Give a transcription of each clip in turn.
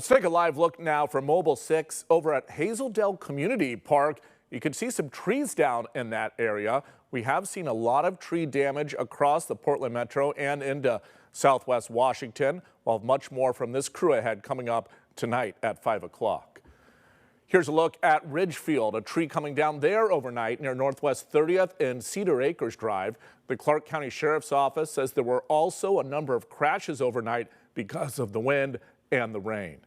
Let's take a live look now from Mobile 6 over at Hazeldale Community Park. You can see some trees down in that area. We have seen a lot of tree damage across the Portland Metro and into Southwest Washington. We'll have much more from this crew ahead coming up tonight at 5 o'clock. Here's a look at Ridgefield, a tree coming down there overnight near Northwest 30th and Cedar Acres Drive. The Clark County Sheriff's Office says there were also a number of crashes overnight because of the wind and the rain.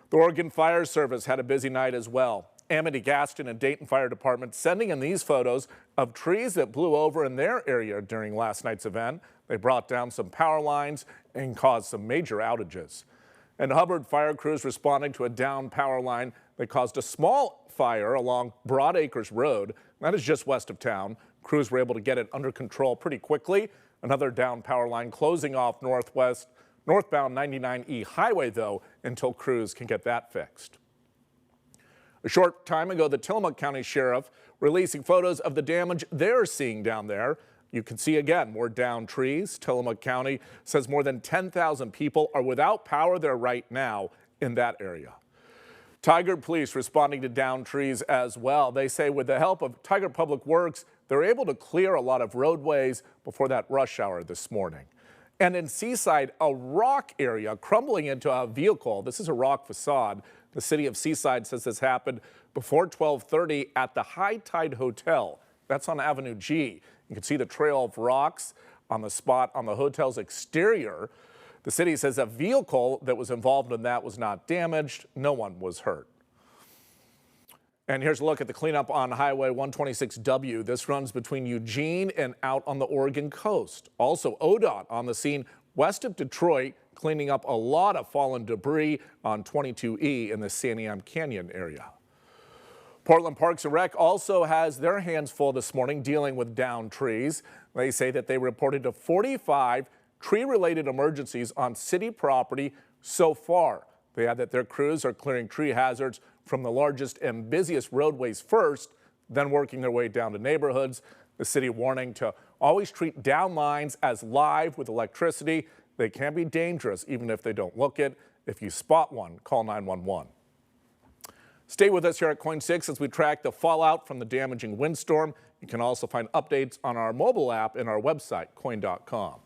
The Oregon Fire Service had a busy night as well. Amity-Gaston and Dayton Fire Department sending in these photos of trees that blew over in their area during last night's event. They brought down some power lines and caused some major outages. And Hubbard fire crews responding to a downed power line that caused a small fire along Broad Acres Road. That is just west of town. Crews were able to get it under control pretty quickly. Another downed power line closing off northbound 99E highway, though, until crews can get that fixed. A short time ago, the Tillamook County Sheriff releasing photos of the damage they're seeing down there. You can see again more downed trees. Tillamook County says more than 10,000 people are without power there right now in that area. Tigard Police responding to downed trees as well. They say with the help of Tigard Public Works, they're able to clear a lot of roadways before that rush hour this morning. And in Seaside, a rock area crumbling into a vehicle. This is a rock facade. The city of Seaside says this happened before 12:30 at the High Tide Hotel. That's on Avenue G. You can see the trail of rocks on the spot on the hotel's exterior. The city says a vehicle that was involved in that was not damaged. No one was hurt. And here's a look at the cleanup on Highway 126W. This runs between Eugene and out on the Oregon coast. Also, ODOT on the scene west of Detroit, cleaning up a lot of fallen debris on 22E in the Santiam Canyon area. Portland Parks and Rec also has their hands full this morning dealing with downed trees. They say that they reported to 45 tree-related emergencies on city property so far. They add that their crews are clearing tree hazards from the largest and busiest roadways first, then working their way down to neighborhoods. The city warning to always treat down lines as live with electricity. They can be dangerous even if they don't look it. If you spot one, call 911. Stay with us here at KOIN 6 as we track the fallout from the damaging windstorm. You can also find updates on our mobile app and our website, KOIN.com.